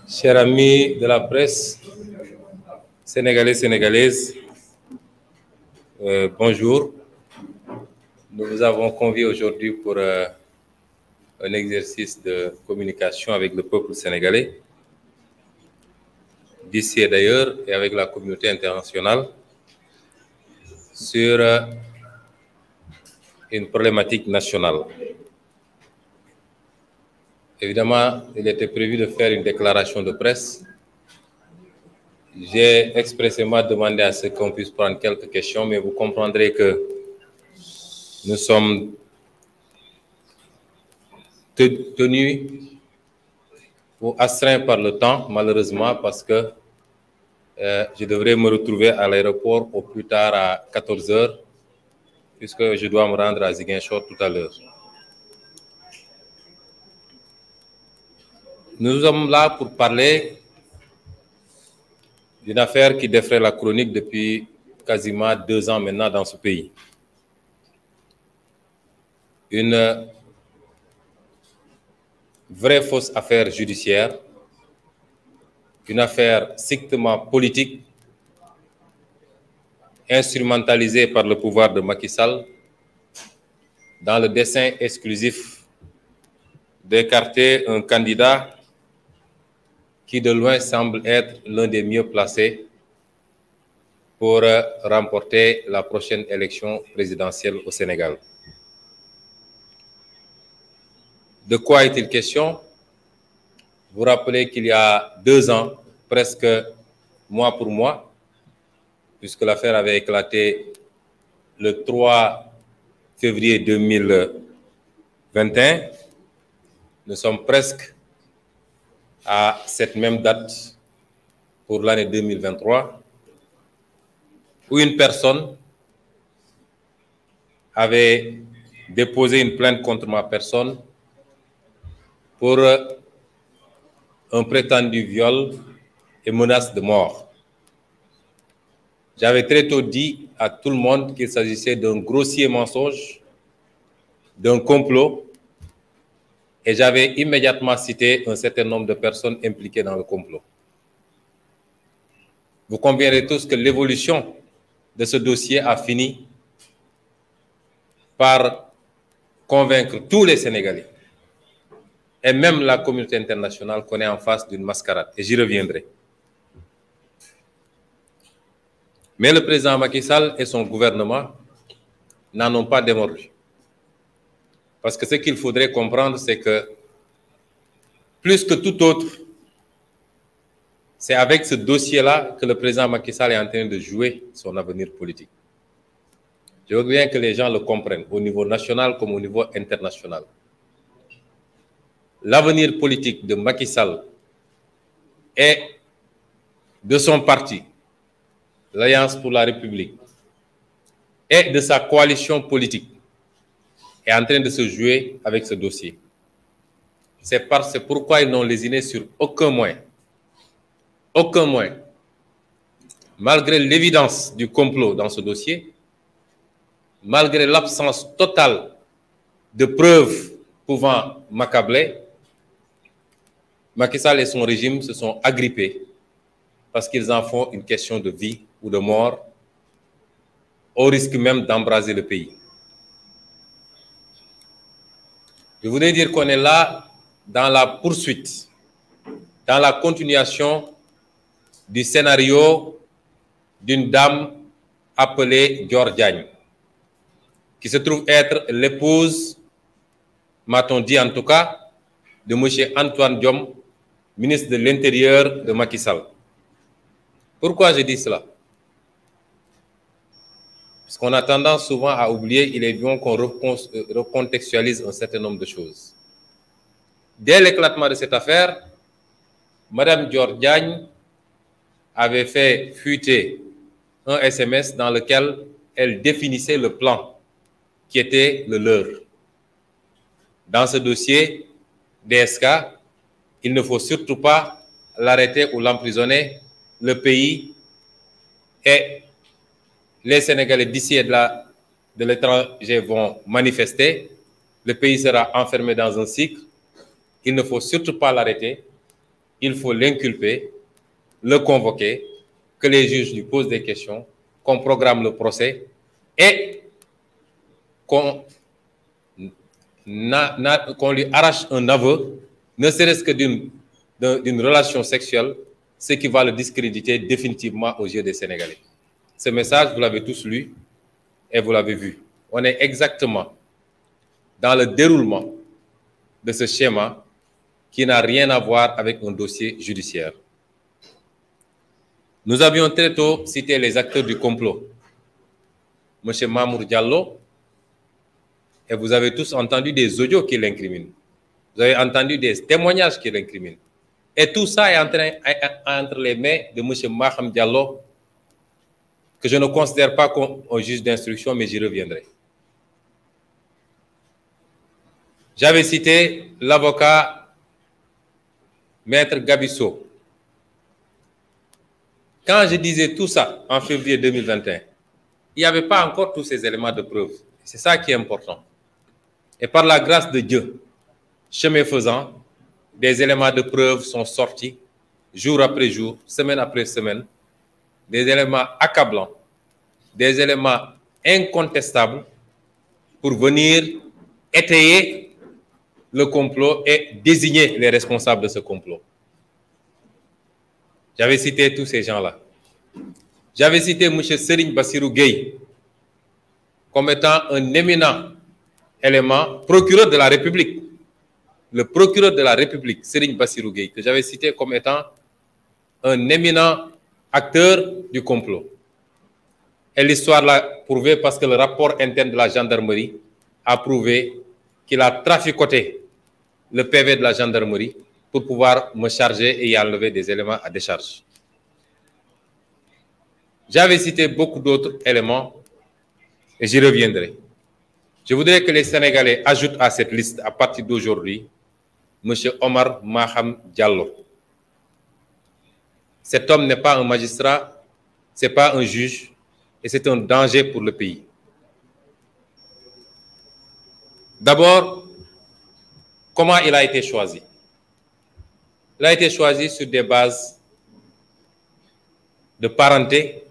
Chers amis de la presse, sénégalais, sénégalaises, bonjour. Nous vous avons conviés aujourd'hui pour un exercice de communication avec le peuple sénégalais, d'ici et d'ailleurs, et avec la communauté internationale, sur une problématique nationale. Évidemment, il était prévu de faire une déclaration de presse. J'ai expressément demandé à ce qu'on puisse prendre quelques questions, mais vous comprendrez que nous sommes tenus ou astreints par le temps, malheureusement, parce que je devrais me retrouver à l'aéroport au plus tard à 14 h, puisque je dois me rendre à Ziguinchor tout à l'heure. Nous sommes là pour parler d'une affaire qui défraie la chronique depuis quasiment 2 ans maintenant dans ce pays. Une vraie fausse affaire judiciaire, une affaire strictement politique, instrumentalisée par le pouvoir de Macky Sall dans le dessein exclusif d'écarter un candidat qui de loin semble être l'un des mieux placés pour remporter la prochaine élection présidentielle au Sénégal. De quoi est-il question? Vous rappelez qu'il y a 2 ans, presque mois pour mois, puisque l'affaire avait éclaté le 3 février 2021, nous sommes presque à cette même date pour l'année 2023, où une personne avait déposé une plainte contre ma personne pour un prétendu viol et menace de mort. J'avais très tôt dit à tout le monde qu'il s'agissait d'un grossier mensonge, d'un complot, et j'avais immédiatement cité un certain nombre de personnes impliquées dans le complot. Vous conviendrez tous que l'évolution de ce dossier a fini par convaincre tous les Sénégalais, et même la communauté internationale qu'on est en face d'une mascarade, et j'y reviendrai. Mais le président Macky Sall et son gouvernement n'en ont pas démordu. Parce que ce qu'il faudrait comprendre, c'est que plus que tout autre, c'est avec ce dossier-là que le président Macky Sall est en train de jouer son avenir politique. Je veux bien que les gens le comprennent, au niveau national comme au niveau international. L'avenir politique de Macky Sall et de son parti, l'Alliance pour la République, et de sa coalition politique est en train de se jouer avec ce dossier. C'est pourquoi ils n'ont lésiné sur aucun moyen, malgré l'évidence du complot dans ce dossier, malgré l'absence totale de preuves pouvant m'accabler, Macky Sall et son régime se sont agrippés parce qu'ils en font une question de vie ou de mort, au risque même d'embraser le pays. Je voudrais dire qu'on est là dans la poursuite, dans la continuation du scénario d'une dame appelée Dior Diagne, qui se trouve être l'épouse, m'a-t-on dit en tout cas, de M. Antoine Diome, ministre de l'Intérieur de Macky Sall. Pourquoi je dis cela? Parce qu'on a tendance souvent à oublier, il est bon qu'on recontextualise un certain nombre de choses. Dès l'éclatement de cette affaire, Mme Dior Diagne avait fait fuiter un SMS dans lequel elle définissait le plan qui était le leur. Dans ce dossier DSK, il ne faut surtout pas l'arrêter ou l'emprisonner. Le pays et les Sénégalais d'ici et de l'étranger vont manifester. Le pays sera enfermé dans un cycle. Il ne faut surtout pas l'arrêter il faut l'inculper, le convoquer, que les juges lui posent des questions, qu'on programme le procès et qu'on lui arrache un aveu, ne serait-ce que d'une relation sexuelle, ce qui va le discréditer définitivement aux yeux des Sénégalais. Ce message, vous l'avez tous lu et vous l'avez vu. On est exactement dans le déroulement de ce schéma qui n'a rien à voir avec un dossier judiciaire. Nous avions très tôt cité les acteurs du complot. M. Mamour Diallo, et vous avez tous entendu des audios qui l'incriminent. Vous avez entendu des témoignages qui l'incriminent. Et tout ça est entre les mains de M. Maham Diallo, que je ne considère pas comme un juge d'instruction, mais j'y reviendrai. J'avais cité l'avocat Maître Gabisso. Quand je disais tout ça en février 2021, il n'y avait pas encore tous ces éléments de preuve. C'est ça qui est important. Et par la grâce de Dieu, chemin faisant, des éléments de preuve sont sortis jour après jour, semaine après semaine, des éléments accablants, des éléments incontestables pour venir étayer le complot et désigner les responsables de ce complot. J'avais cité tous ces gens-là. J'avais cité M. Serigne Bassirou Gueye comme étant un éminent élément, procureur de la République. Le procureur de la République, Serigne Bassirou Gueye, que j'avais cité comme étant un éminent acteur du complot. Et l'histoire l'a prouvé parce que le rapport interne de la gendarmerie a prouvé qu'il a traficoté le PV de la gendarmerie pour pouvoir me charger et y enlever des éléments à décharge. J'avais cité beaucoup d'autres éléments et j'y reviendrai. Je voudrais que les Sénégalais ajoutent à cette liste, à partir d'aujourd'hui, M. Omar Maham Diallo. Cet homme n'est pas un magistrat, ce n'est pas un juge, et c'est un danger pour le pays. D'abord, comment il a été choisi? Il a été choisi sur des bases de parenté,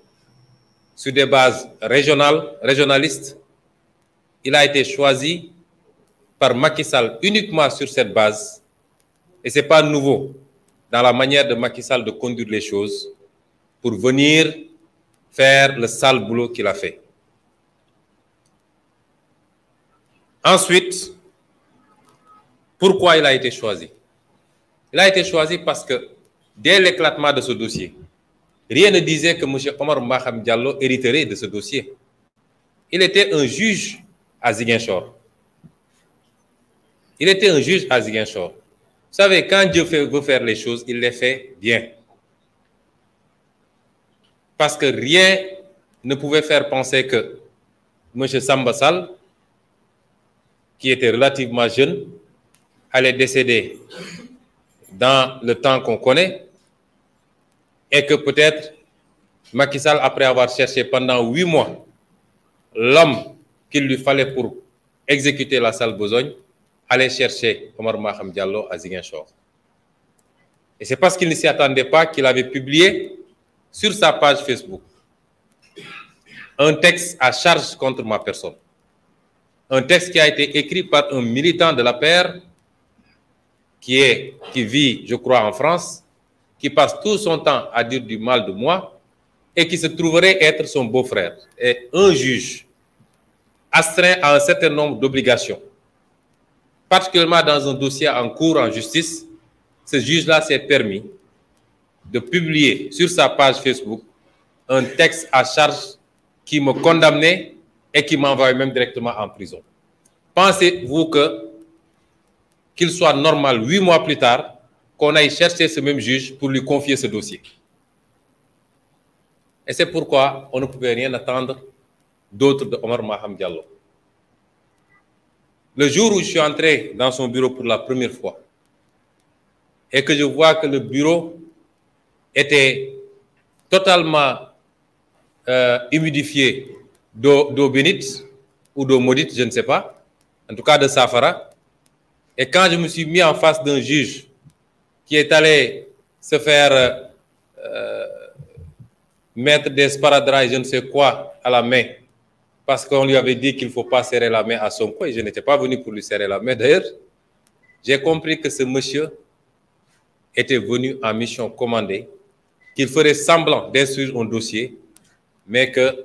sur des bases régionalistes. Il a été choisi par Macky Sall uniquement sur cette base. Et ce n'est pas nouveau dans la manière de Macky Sall de conduire les choses pour venir faire le sale boulot qu'il a fait. Ensuite, pourquoi il a été choisi? Il a été choisi parce que dès l'éclatement de ce dossier, rien ne disait que M. Omar Maham Diallo hériterait de ce dossier. Il était un juge à Ziguinchor. Il était un juge à Ziguinchor. Vous savez, quand Dieu veut faire les choses, il les fait bien. Parce que rien ne pouvait faire penser que M. Samba Sall, qui était relativement jeune, allait décéder dans le temps qu'on connaît et que peut-être Macky Sall, après avoir cherché pendant 8 mois l'homme qu'il lui fallait pour exécuter la sale besogne, allait chercher Omar Maham Diallo à Ziguinchor. Et c'est parce qu'il ne s'y attendait pas qu'il avait publié sur sa page Facebook un texte à charge contre ma personne. Un texte qui a été écrit par un militant de la paire qui vit, je crois, en France, qui passe tout son temps à dire du mal de moi et qui se trouverait être son beau-frère. Et un juge astreint à un certain nombre d'obligations, particulièrement dans un dossier en cours en justice, ce juge-là s'est permis de publier sur sa page Facebook un texte à charge qui me condamnait et qui m'envoyait même directement en prison. Pensez-vous qu'il soit normal 8 mois plus tard qu'on aille chercher ce même juge pour lui confier ce dossier? Et c'est pourquoi on ne pouvait rien attendre d'autre de Omar Maham Diallo. Le jour où je suis entré dans son bureau pour la première fois et que je vois que le bureau était totalement humidifié d'eau bénite ou d'eau maudite, je ne sais pas, en tout cas de safara. Et quand je me suis mis en face d'un juge qui est allé se faire mettre des sparadraps et je ne sais quoi à la main parce qu'on lui avait dit qu'il ne faut pas serrer la main à Sonko et je n'étais pas venu pour lui serrer la main. D'ailleurs, j'ai compris que ce monsieur était venu en mission commandée, qu'il ferait semblant d'instruire un dossier, mais que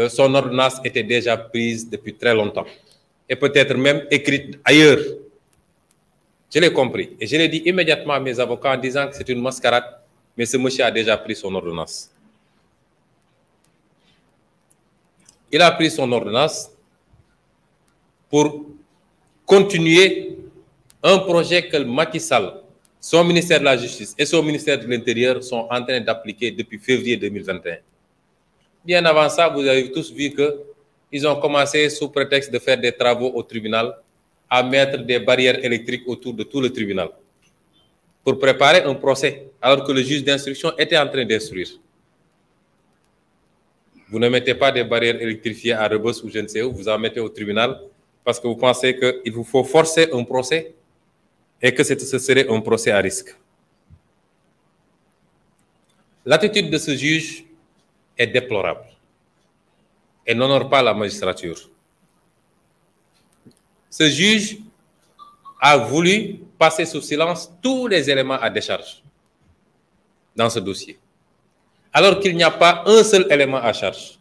son ordonnance était déjà prise depuis très longtemps et peut-être même écrite ailleurs. Je l'ai compris et je l'ai dit immédiatement à mes avocats en disant que c'est une mascarade, mais ce monsieur a déjà pris son ordonnance. Il a pris son ordonnance pour continuer un projet que Macky Sall, son ministère de la Justice et son ministère de l'Intérieur sont en train d'appliquer depuis février 2021. Bien avant ça, vous avez tous vu qu'ils ont commencé, sous prétexte de faire des travaux au tribunal, à mettre des barrières électriques autour de tout le tribunal pour préparer un procès, alors que le juge d'instruction était en train d'instruire. Vous ne mettez pas des barrières électrifiées à Rebeuss ou je ne sais où, vous en mettez au tribunal parce que vous pensez qu'il vous faut forcer un procès et que ce serait un procès à risque. L'attitude de ce juge est déplorable et n'honore pas la magistrature. Ce juge a voulu passer sous silence tous les éléments à décharge dans ce dossier, alors qu'il n'y a pas un seul élément à charge.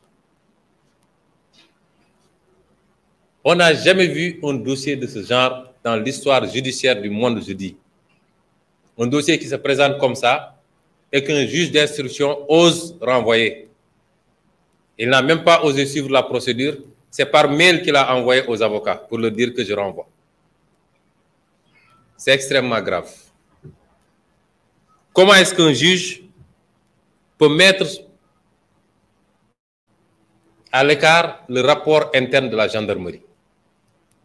On n'a jamais vu un dossier de ce genre dans l'histoire judiciaire du monde, je dis. Un dossier qui se présente comme ça et qu'un juge d'instruction ose renvoyer. Il n'a même pas osé suivre la procédure. C'est par mail qu'il a envoyé aux avocats pour leur dire que je renvoie. C'est extrêmement grave. Comment est-ce qu'un juge peut mettre à l'écart le rapport interne de la gendarmerie?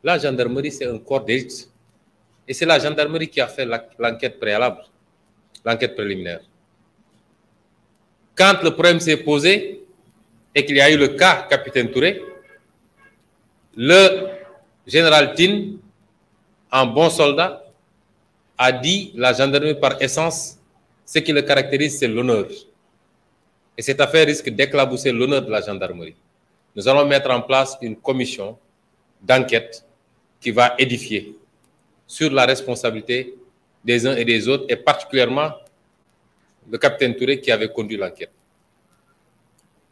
La gendarmerie, c'est un corps d'élite. Et c'est la gendarmerie qui a fait l'enquête préalable, l'enquête préliminaire. Quand le problème s'est posé et qu'il y a eu le cas Capitaine Touré, le général Tine, en bon soldat, a dit la gendarmerie par essence, ce qui le caractérise, c'est l'honneur. Et cette affaire risque d'éclabousser l'honneur de la gendarmerie. Nous allons mettre en place une commission d'enquête qui va édifier sur la responsabilité des uns et des autres, et particulièrement le capitaine Touré qui avait conduit l'enquête.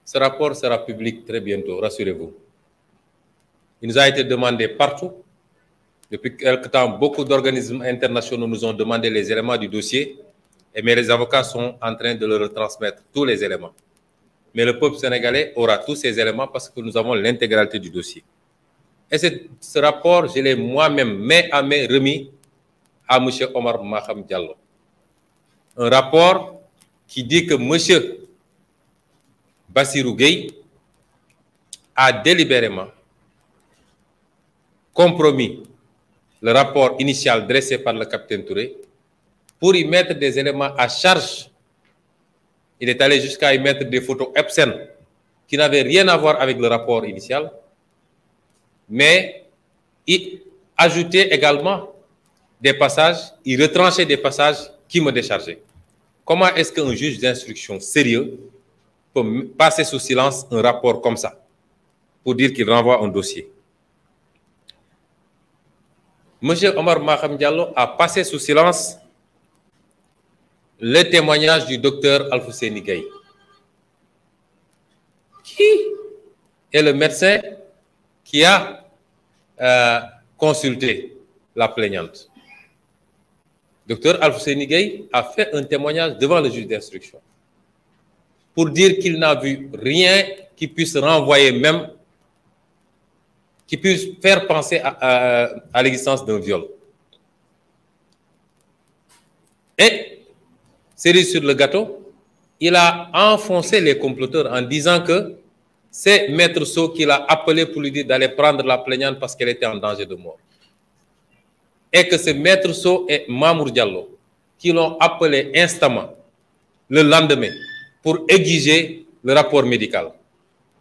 Ce rapport sera public très bientôt, rassurez-vous. Il nous a été demandé partout. Depuis quelque temps, beaucoup d'organismes internationaux nous ont demandé les éléments du dossier, mais les avocats sont en train de le retransmettre, tous les éléments. Mais le peuple sénégalais aura tous ces éléments parce que nous avons l'intégralité du dossier. Et ce rapport, je l'ai moi-même, main à main, remis à M. Omar Maham Diallo. Un rapport qui dit que M. Bassirou Gueye a délibérément compromis le rapport initial dressé par le capitaine Touré pour y mettre des éléments à charge. Il est allé jusqu'à y mettre des photos obscènes qui n'avaient rien à voir avec le rapport initial, mais y ajouter également des passages, y retrancher des passages qui me déchargeaient. Comment est-ce qu'un juge d'instruction sérieux peut passer sous silence un rapport comme ça pour dire qu'il renvoie un dossier? M. Omar Maham Diallo a passé sous silence le témoignage du docteur Alfousseni Gaye, qui est le médecin qui a consulté la plaignante. Docteur Alfousseni Gaye a fait un témoignage devant le juge d'instruction pour dire qu'il n'a vu rien qui puisse renvoyer même, qui puisse faire penser à l'existence d'un viol. Et, cerise sur le gâteau, il a enfoncé les comploteurs en disant que c'est Maître Sow qui l'a appelé pour lui dire d'aller prendre la plaignante parce qu'elle était en danger de mort. Et que c'est Maître Sow et Mamour Diallo qui l'ont appelé instamment le lendemain pour exiger le rapport médical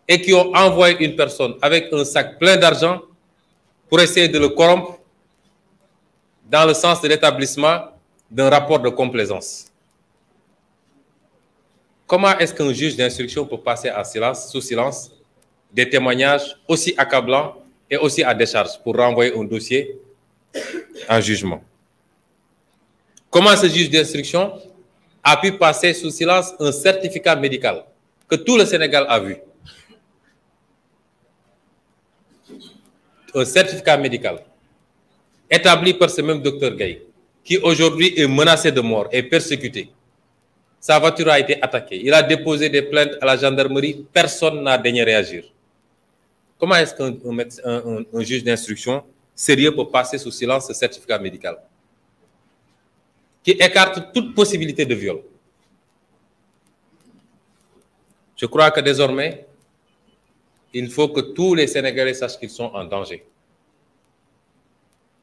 et qui ont envoyé une personne avec un sac plein d'argent pour essayer de le corrompre dans le sens de l'établissement d'un rapport de complaisance. Comment est-ce qu'un juge d'instruction peut passer sous silence des témoignages aussi accablants et aussi à décharge pour renvoyer un dossier en jugement? Comment ce juge d'instruction a pu passer sous silence un certificat médical que tout le Sénégal a vu? Un certificat médical établi par ce même docteur Gaye, qui aujourd'hui est menacé de mort et persécuté. Sa voiture a été attaquée. Il a déposé des plaintes à la gendarmerie. Personne n'a daigné réagir. Comment est-ce qu'un juge d'instruction sérieux peut passer sous silence ce certificat médical qui écarte toute possibilité de viol? Je crois que désormais, il faut que tous les Sénégalais sachent qu'ils sont en danger.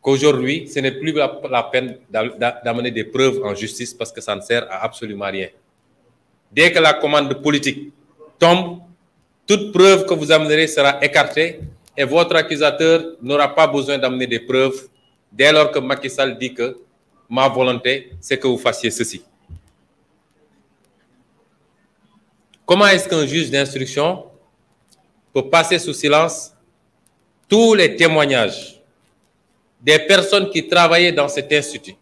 Qu'aujourd'hui, ce n'est plus la peine d'amener des preuves en justice parce que ça ne sert à absolument rien. Dès que la commande politique tombe, toute preuve que vous amènerez sera écartée et votre accusateur n'aura pas besoin d'amener des preuves dès lors que Macky Sall dit que ma volonté, c'est que vous fassiez ceci. Comment est-ce qu'un juge d'instruction peut passer sous silence tous les témoignages des personnes qui travaillaient dans cet institut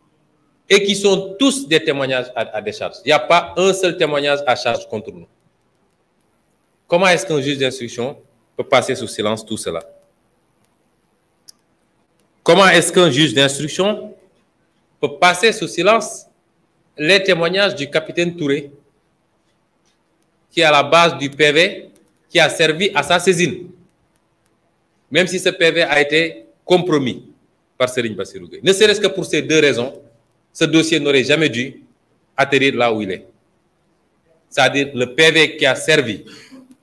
et qui sont tous des témoignages à décharge? Il n'y a pas un seul témoignage à charge contre nous. Comment est-ce qu'un juge d'instruction peut passer sous silence tout cela? Comment est-ce qu'un juge d'instruction peut passer sous silence les témoignages du capitaine Touré, qui est à la base du PV, qui a servi à sa saisine, même si ce PV a été compromis par Serigne Bassirou Gueye? Ne serait-ce que pour ces deux raisons, ce dossier n'aurait jamais dû atterrir là où il est. C'est-à-dire le PV qui a servi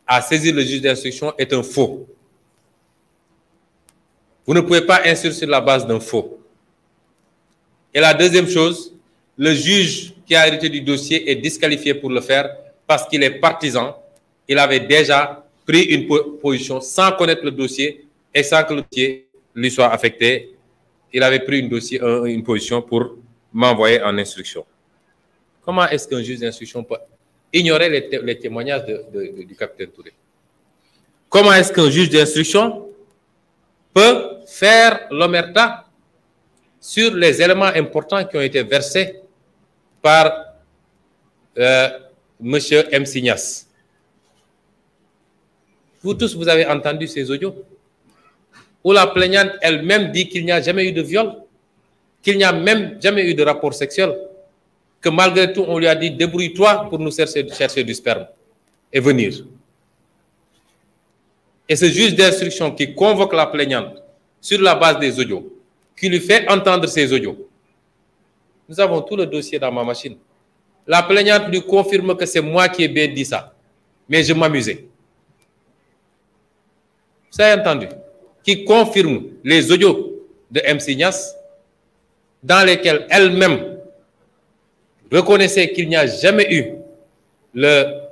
à saisir le juge d'instruction est un faux. Vous ne pouvez pas instruire sur la base d'un faux. Et la deuxième chose, le juge qui a hérité du dossier est disqualifié pour le faire parce qu'il est partisan. Il avait déjà pris une position sans connaître le dossier et sans que le dossier lui soit affecté. Il avait pris une position pour m'envoyer en instruction. Comment est-ce qu'un juge d'instruction peut ignorer les témoignages du capitaine Touré? Comment est-ce qu'un juge d'instruction peut faire l'omerta sur les éléments importants qui ont été versés par M. M. Signas? Vous tous, vous avez entendu ces audios où la plaignante elle-même dit qu'il n'y a jamais eu de viol, qu'il n'y a même jamais eu de rapport sexuel, que malgré tout, on lui a dit « débrouille-toi pour nous chercher du sperme et venir ». Et ce juge d'instruction qui convoque la plaignante sur la base des audios, qui lui fait entendre ces audios, nous avons tout le dossier dans ma machine. La plaignante lui confirme que c'est moi qui ai bien dit ça, mais je m'amusais. Vous avez entendu? Qui confirme les audios de M. Signas, dans lesquels elle-même reconnaissait qu'il n'y a jamais eu le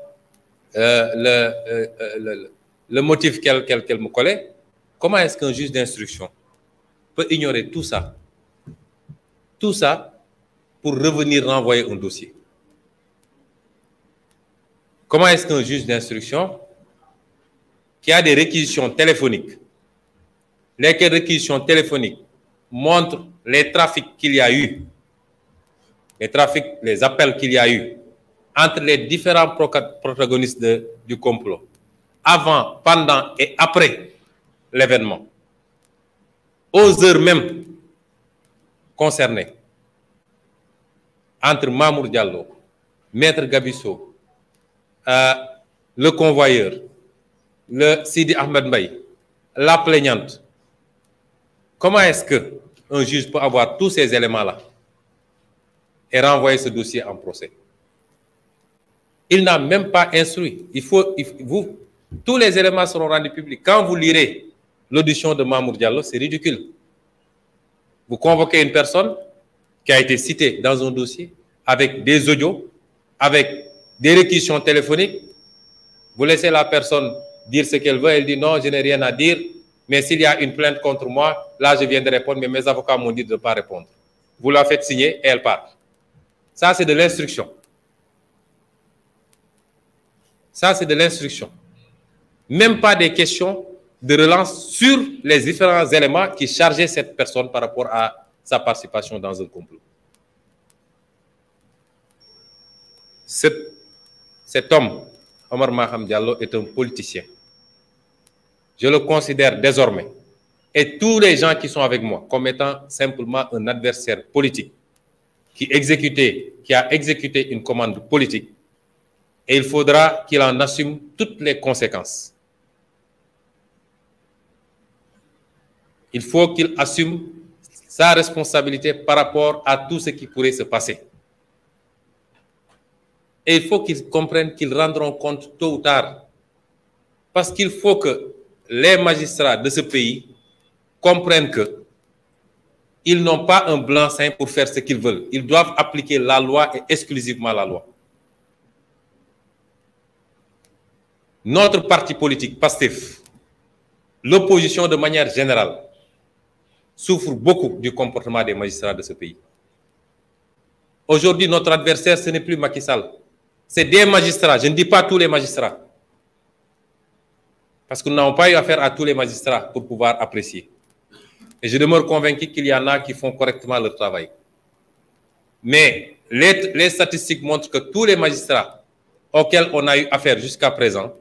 motif qu'elle me collait. Comment est-ce qu'un juge d'instruction peut ignorer tout ça? Tout ça pour revenir renvoyer un dossier. Comment est-ce qu'un juge d'instruction qui a des réquisitions téléphoniques, lesquelles réquisitions téléphoniques montrent les trafics qu'il y a eu, les appels qu'il y a eu entre les différents protagonistes du complot, avant, pendant et après l'événement, aux heures même concernées, entre Mamour Diallo, Maître Gabisso, le convoyeur, le Sidi Ahmed Mbaye, la plaignante. Comment est-ce qu'un juge peut avoir tous ces éléments-là et renvoyer ce dossier en procès? Il n'a même pas instruit. Tous les éléments seront rendus publics. Quand vous lirez l'audition de Mamour Diallo, c'est ridicule. Vous convoquez une personne qui a été citée dans un dossier avec des audios, avec des réquisitions téléphoniques. Vous laissez la personne dire ce qu'elle veut. Elle dit non, je n'ai rien à dire. Mais s'il y a une plainte contre moi, là, je viens de répondre, mais mes avocats m'ont dit de ne pas répondre. Vous la faites signer et elle part. Ça, c'est de l'instruction. Ça, c'est de l'instruction. Même pas des questions de relance sur les différents éléments qui chargeaient cette personne par rapport à sa participation dans un complot. Cet homme, Omar Maham Diallo, est un politicien. Je le considère désormais, et tous les gens qui sont avec moi, comme étant simplement un adversaire politique qui a exécuté une commande politique, et il faudra qu'il en assume toutes les conséquences. Il faut qu'il assume sa responsabilité par rapport à tout ce qui pourrait se passer. Et il faut qu'ils comprennent qu'ils rendront compte tôt ou tard. Parce qu'il faut que les magistrats de ce pays comprennent qu'ils n'ont pas un blanc-seing pour faire ce qu'ils veulent. Ils doivent appliquer la loi et exclusivement la loi. Notre parti politique, PASTEF, l'opposition de manière générale, souffre beaucoup du comportement des magistrats de ce pays. Aujourd'hui, notre adversaire, ce n'est plus Macky Sall. C'est des magistrats. Je ne dis pas tous les magistrats. Parce que nous n'avons pas eu affaire à tous les magistrats pour pouvoir apprécier. Et je demeure convaincu qu'il y en a qui font correctement leur travail. Mais les statistiques montrent que tous les magistrats auxquels on a eu affaire jusqu'à présent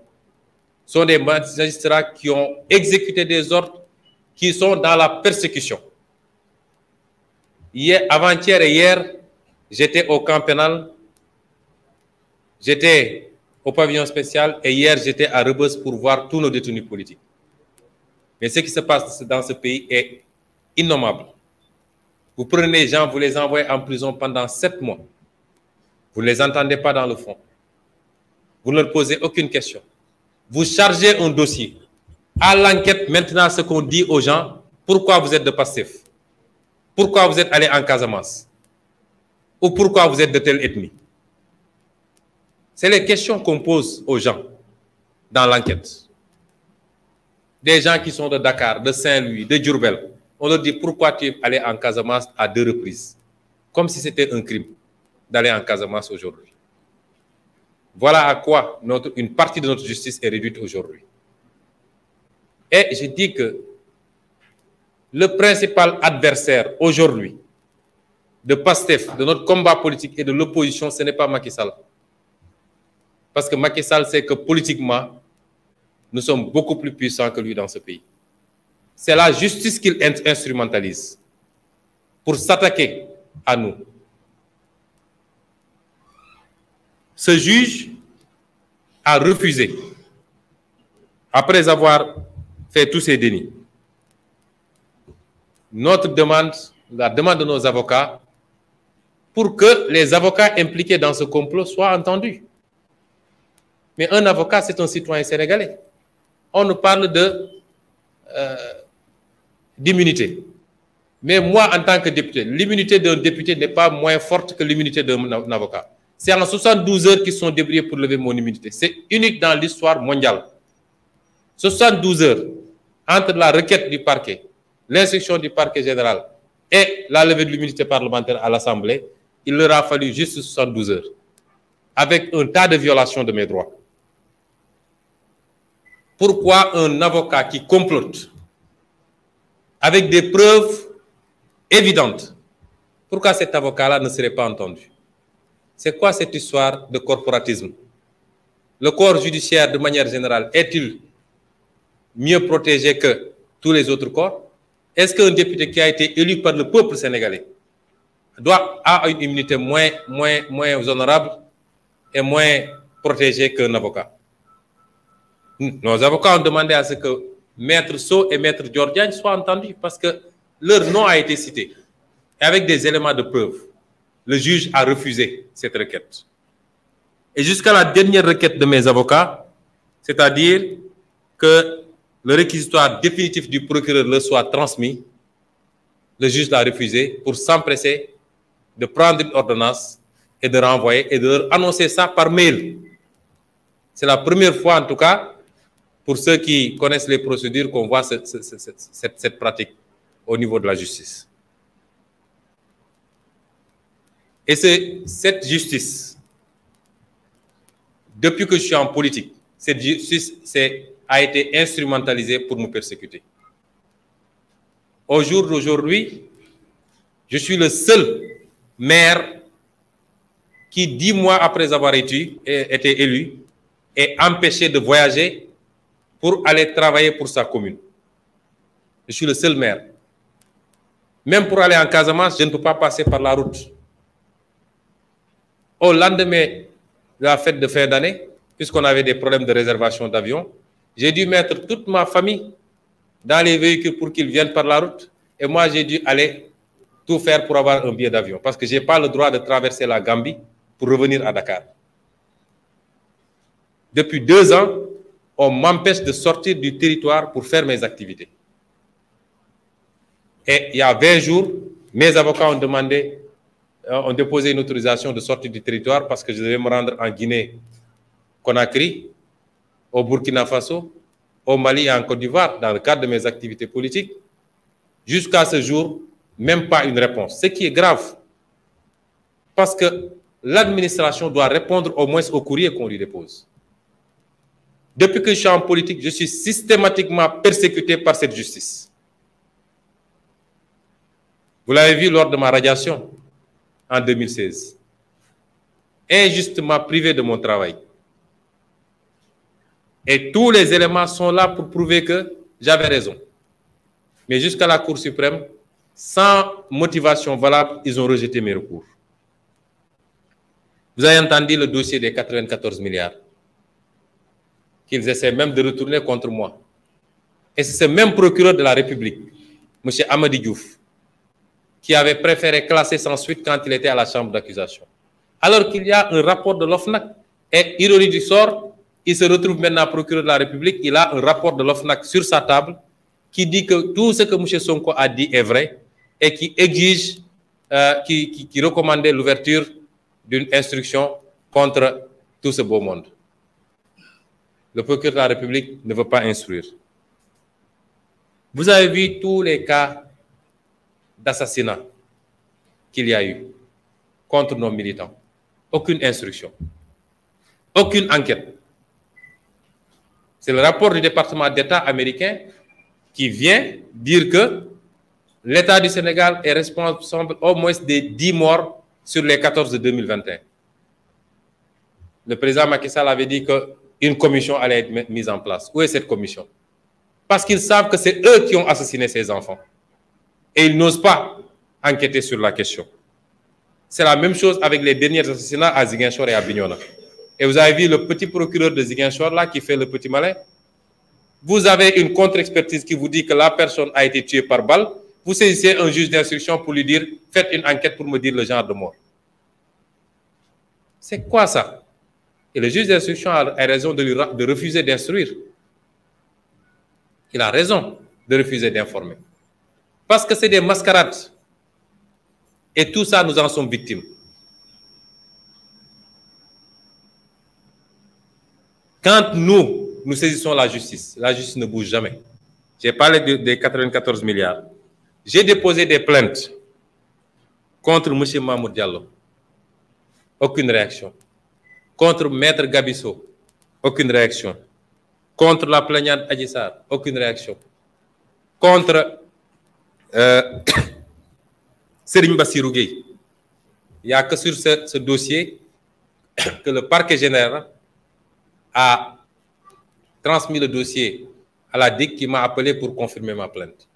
sont des magistrats qui ont exécuté des ordres qui sont dans la persécution. Avant-hier et hier, j'étais au camp pénal, j'étais au pavillon spécial et hier, j'étais à Rebeuss pour voir tous nos détenus politiques. Mais ce qui se passe dans ce pays est innommable. Vous prenez les gens, vous les envoyez en prison pendant 7 mois. Vous ne les entendez pas dans le fond. Vous ne leur posez aucune question. Vous chargez un dossier. À l'enquête, maintenant, ce qu'on dit aux gens, pourquoi vous êtes de PASTEF? Pourquoi vous êtes allé en Casamance? Ou pourquoi vous êtes de telle ethnie? C'est les questions qu'on pose aux gens dans l'enquête. Des gens qui sont de Dakar, de Saint-Louis, de Diourbel, on leur dit pourquoi tu es allé en Casamance à 2 reprises. Comme si c'était un crime d'aller en Casamance aujourd'hui. Voilà à quoi une partie de notre justice est réduite aujourd'hui. Et je dis que le principal adversaire aujourd'hui de PASTEF, de notre combat politique et de l'opposition, ce n'est pas Macky Sall. Parce que Macky Sall sait que politiquement, nous sommes beaucoup plus puissants que lui dans ce pays. C'est la justice qu'il instrumentalise pour s'attaquer à nous. Ce juge a refusé, après avoir fait tous ces dénis, notre demande, la demande de nos avocats, pour que les avocats impliqués dans ce complot soient entendus. Mais un avocat, c'est un citoyen sénégalais. On nous parle d'immunité. Mais moi, en tant que député, l'immunité d'un député n'est pas moins forte que l'immunité d'un avocat. C'est en 72 heures qu'ils sont débrouillés pour lever mon immunité. C'est unique dans l'histoire mondiale. 72 heures entre la requête du parquet, l'instruction du parquet général et la levée de l'immunité parlementaire à l'Assemblée, il leur a fallu juste 72 heures, avec un tas de violations de mes droits. Pourquoi un avocat qui complote avec des preuves évidentes, pourquoi cet avocat-là ne serait pas entendu? C'est quoi cette histoire de corporatisme? Le corps judiciaire, de manière générale, est-il mieux protégé que tous les autres corps? Est-ce qu'un député qui a été élu par le peuple sénégalais a une immunité moins honorable et moins protégée qu'un avocat? Nos avocats ont demandé à ce que Maître Sow et Maître Diordiagne soient entendus parce que leur nom a été cité. Et avec des éléments de preuve, le juge a refusé cette requête. Et jusqu'à la dernière requête de mes avocats, c'est-à-dire que le réquisitoire définitif du procureur leur soit transmis, le juge l'a refusé pour s'empresser de prendre une ordonnance et de renvoyer et de leur annoncer ça par mail. C'est la première fois, en tout cas, pour ceux qui connaissent les procédures, qu'on voit cette pratique au niveau de la justice. Et cette justice, depuis que je suis en politique, cette justice a été instrumentalisée pour nous persécuter. Au jour d'aujourd'hui, je suis le seul maire qui, 10 mois après avoir été élu, est empêché de voyager pour aller travailler pour sa commune. Je suis le seul maire. Même pour aller en Casamance, je ne peux pas passer par la route. Au lendemain de la fête de fin d'année, puisqu'on avait des problèmes de réservation d'avion, j'ai dû mettre toute ma famille dans les véhicules pour qu'ils viennent par la route. Et moi, j'ai dû aller tout faire pour avoir un billet d'avion. Parce que je n'ai pas le droit de traverser la Gambie pour revenir à Dakar. Depuis 2 ans, on m'empêche de sortir du territoire pour faire mes activités. Et il y a 20 jours, mes avocats ont déposé une autorisation de sortie du territoire parce que je devais me rendre en Guinée, Conakry, au Burkina Faso, au Mali et en Côte d'Ivoire dans le cadre de mes activités politiques. Jusqu'à ce jour, même pas une réponse. Ce qui est grave, parce que l'administration doit répondre au moins au courrier qu'on lui dépose. Depuis que je suis en politique, je suis systématiquement persécuté par cette justice. Vous l'avez vu lors de ma radiation en 2016. Injustement privé de mon travail. Et tous les éléments sont là pour prouver que j'avais raison. Mais jusqu'à la Cour suprême, sans motivation valable, ils ont rejeté mes recours. Vous avez entendu le dossier des 94 milliards qu'ils essaient même de retourner contre moi. Et c'est ce même procureur de la République, M. Amadi Diouf, qui avait préféré classer sans suite quand il était à la chambre d'accusation. Alors qu'il y a un rapport de l'OFNAC. Et ironie du sort, il se retrouve maintenant procureur de la République, il a un rapport de l'OFNAC sur sa table qui dit que tout ce que M. Sonko a dit est vrai et qui exige, qui recommandait l'ouverture d'une instruction contre tout ce beau monde. Le procureur de la République ne veut pas instruire. Vous avez vu tous les cas d'assassinat qu'il y a eu contre nos militants. Aucune instruction. Aucune enquête. C'est le rapport du département d'État américain qui vient dire que l'État du Sénégal est responsable au moins des 10 morts sur les 14 de 2021. Le président Macky Sall avait dit qu'une commission allait être mise en place. Où est cette commission? Parce qu'ils savent que c'est eux qui ont assassiné ces enfants. Et ils n'osent pas enquêter sur la question. C'est la même chose avec les derniers assassinats à Ziguinchor et à Bignona. Et vous avez vu le petit procureur de Ziguinchor là qui fait le petit malin. Vous avez une contre-expertise qui vous dit que la personne a été tuée par balle. Vous saisissez un juge d'instruction pour lui dire « Faites une enquête pour me dire le genre de mort ». C'est quoi ça? Et le juge d'instruction a raison de refuser d'instruire. Il a raison de refuser d'informer. Parce que c'est des mascarades. Et tout ça, nous en sommes victimes. Quand nous saisissons la justice ne bouge jamais. J'ai parlé des 94 milliards. J'ai déposé des plaintes contre M. Mahmoud Diallo. Aucune réaction. Contre Maître Gabisso. Aucune réaction. Contre la plaignante Adji Sarr. Aucune réaction. Contre Serigne Bassirou Gueye. Il n'y a que sur ce dossier que le parquet général a transmis le dossier à la DIC qui m'a appelé pour confirmer ma plainte.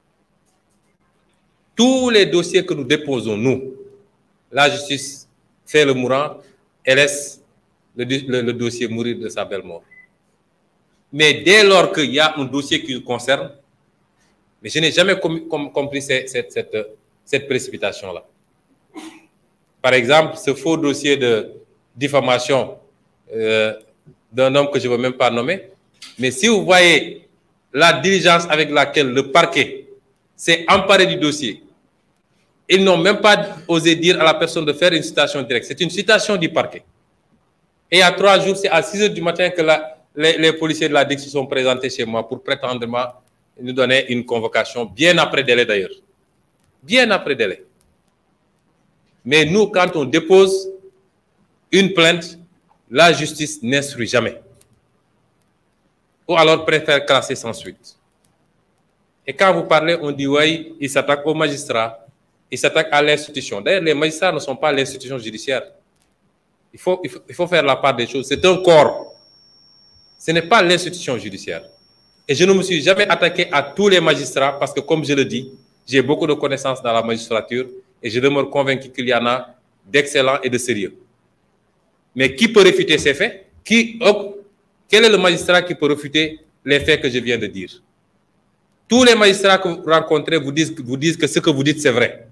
Tous les dossiers que nous déposons, nous, la justice fait le mourant et laisse le dossier mourir de sa belle mort. Mais dès lors qu'il y a un dossier qui nous concerne, mais je n'ai jamais compris cette précipitation-là. Par exemple, ce faux dossier de diffamation d'un homme que je ne veux même pas nommer, mais si vous voyez la diligence avec laquelle le parquet s'est emparé du dossier, ils n'ont même pas osé dire à la personne de faire une citation directe. C'est une citation du parquet. Et il y a 3 jours, c'est à 6 h du matin que les policiers de la DIC se sont présentés chez moi pour prétendument nous donner une convocation, bien après délai d'ailleurs. Bien après délai. Mais nous, quand on dépose une plainte, la justice n'instruit jamais. Ou alors préfère classer sans suite. Et quand vous parlez, on dit oui, il s'attaque aux magistrats, il s'attaque à l'institution. D'ailleurs, les magistrats ne sont pas l'institution judiciaire. Il faut faire la part des choses. C'est un corps. Ce n'est pas l'institution judiciaire. Et je ne me suis jamais attaqué à tous les magistrats parce que, comme je le dis, j'ai beaucoup de connaissances dans la magistrature et je demeure convaincu qu'il y en a d'excellents et de sérieux. Mais qui peut réfuter ces faits? Quel est le magistrat qui peut réfuter les faits que je viens de dire? Tous les magistrats que vous rencontrez vous disent que ce que vous dites, c'est vrai.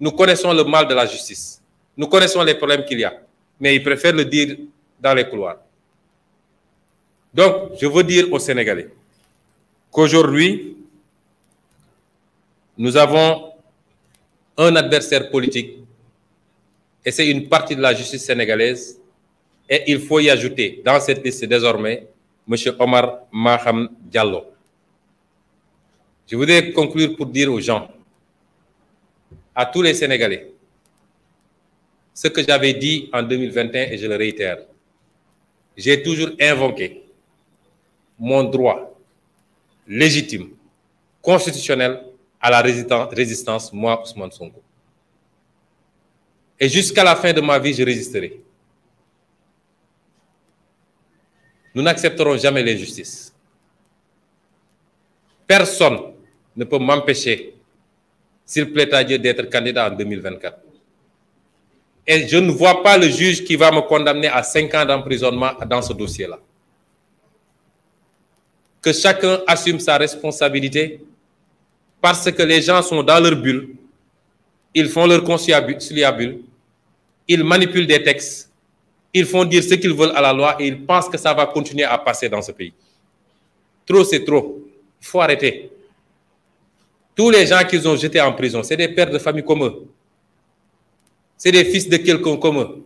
Nous connaissons le mal de la justice. Nous connaissons les problèmes qu'il y a. Mais ils préfèrent le dire dans les couloirs. Donc, je veux dire aux Sénégalais qu'aujourd'hui, nous avons un adversaire politique et c'est une partie de la justice sénégalaise et il faut y ajouter dans cette liste désormais M. Omar Maham Diallo. Je voudrais conclure pour dire aux gens, à tous les Sénégalais, ce que j'avais dit en 2021 et je le réitère. J'ai toujours invoqué mon droit légitime, constitutionnel à la résistance, moi, Ousmane Sonko. Et jusqu'à la fin de ma vie, je résisterai. Nous n'accepterons jamais l'injustice. Personne ne peut m'empêcher, s'il plaît à Dieu, d'être candidat en 2024. Et je ne vois pas le juge qui va me condamner à 5 ans d'emprisonnement dans ce dossier-là. Que chacun assume sa responsabilité parce que les gens sont dans leur bulle, ils font leur conciliabule, ils manipulent des textes, ils font dire ce qu'ils veulent à la loi et ils pensent que ça va continuer à passer dans ce pays. Trop, c'est trop. Il faut arrêter. Tous les gens qu'ils ont jetés en prison, c'est des pères de famille comme eux. C'est des fils de quelqu'un comme eux.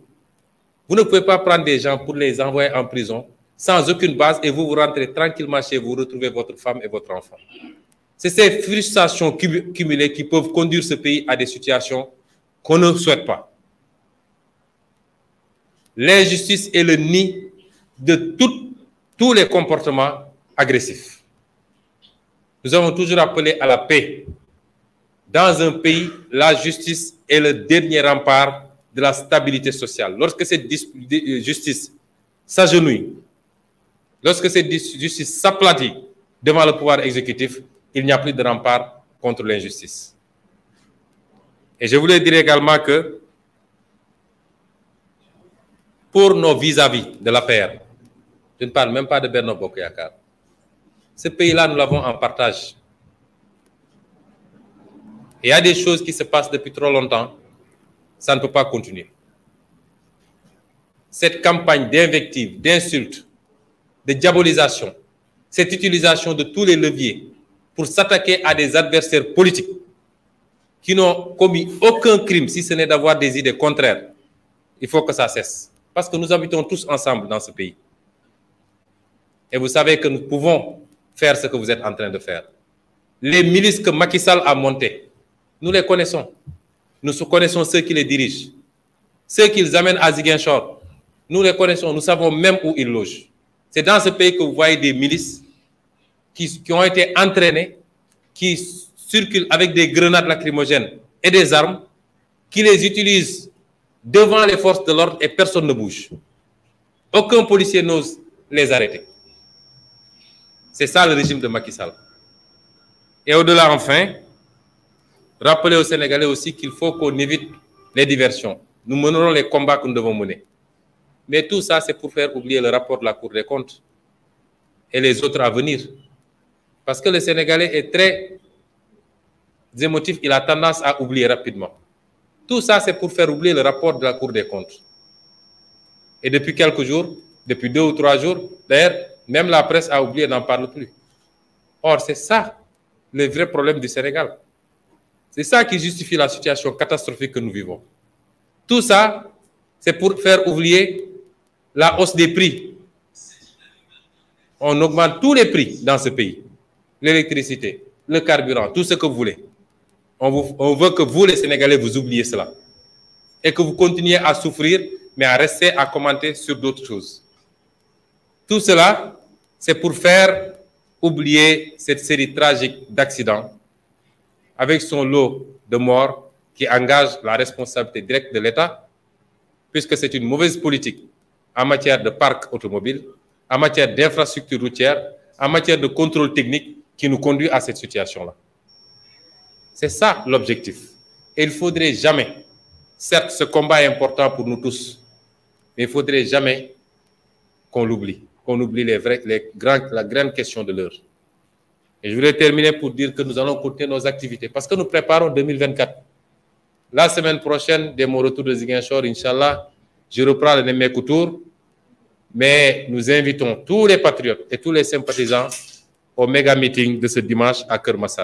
Vous ne pouvez pas prendre des gens pour les envoyer en prison sans aucune base et vous rentrez tranquillement chez vous, retrouvez votre femme et votre enfant. C'est ces frustrations cumulées qui peuvent conduire ce pays à des situations qu'on ne souhaite pas. L'injustice est le nid de tous les comportements agressifs. Nous avons toujours appelé à la paix. Dans un pays, la justice est le dernier rempart de la stabilité sociale. Lorsque cette justice s'agenouille, lorsque cette justice s'aplatit devant le pouvoir exécutif, il n'y a plus de rempart contre l'injustice. Et je voulais dire également que pour nos vis-à-vis de l'APR, je ne parle même pas de Benno Bokk Yakaar, ce pays-là, nous l'avons en partage. Il y a des choses qui se passent depuis trop longtemps, ça ne peut pas continuer. Cette campagne d'invective, d'insultes, de diabolisation, cette utilisation de tous les leviers pour s'attaquer à des adversaires politiques qui n'ont commis aucun crime, si ce n'est d'avoir des idées contraires, il faut que ça cesse. Parce que nous habitons tous ensemble dans ce pays. Et vous savez que nous pouvons faire ce que vous êtes en train de faire. Les milices que Macky Sall a montées, nous les connaissons. Nous connaissons ceux qui les dirigent. Ceux qu'ils amènent à Ziguinchor, nous les connaissons. Nous savons même où ils logent. C'est dans ce pays que vous voyez des milices qui ont été entraînées, qui circulent avec des grenades lacrymogènes et des armes, qui les utilisent devant les forces de l'ordre et personne ne bouge. Aucun policier n'ose les arrêter. C'est ça le régime de Macky Sall. Et au-delà, enfin, rappeler aux Sénégalais aussi qu'il faut qu'on évite les diversions. Nous mènerons les combats que nous devons mener. Mais tout ça, c'est pour faire oublier le rapport de la Cour des comptes et les autres à venir. Parce que le Sénégalais est très émotif, il a tendance à oublier rapidement. Tout ça, c'est pour faire oublier le rapport de la Cour des comptes. Et depuis quelques jours, depuis 2 ou 3 jours, d'ailleurs, même la presse a oublié, n'en parle plus. Or, c'est ça le vrai problème du Sénégal. C'est ça qui justifie la situation catastrophique que nous vivons. Tout ça, c'est pour faire oublier la hausse des prix. On augmente tous les prix dans ce pays. L'électricité, le carburant, tout ce que vous voulez. On veut que vous, les Sénégalais, vous oubliez cela. et que vous continuez à souffrir, mais à rester à commenter sur d'autres choses. Tout cela, c'est pour faire oublier cette série tragique d'accidents avec son lot de morts qui engage la responsabilité directe de l'État, puisque c'est une mauvaise politique en matière de parc automobile, en matière d'infrastructures routières, en matière de contrôle technique qui nous conduit à cette situation-là. C'est ça l'objectif. Et il ne faudrait jamais, certes ce combat est important pour nous tous, mais il ne faudrait jamais qu'on l'oublie, la grande question de l'heure. Et je voudrais terminer pour dire que nous allons continuer nos activités parce que nous préparons 2024. La semaine prochaine, dès mon retour de Ziguinchor, Inch'Allah, je reprends le Nemmekou Tour, mais nous invitons tous les patriotes et tous les sympathisants au méga meeting de ce dimanche à Keur Massar.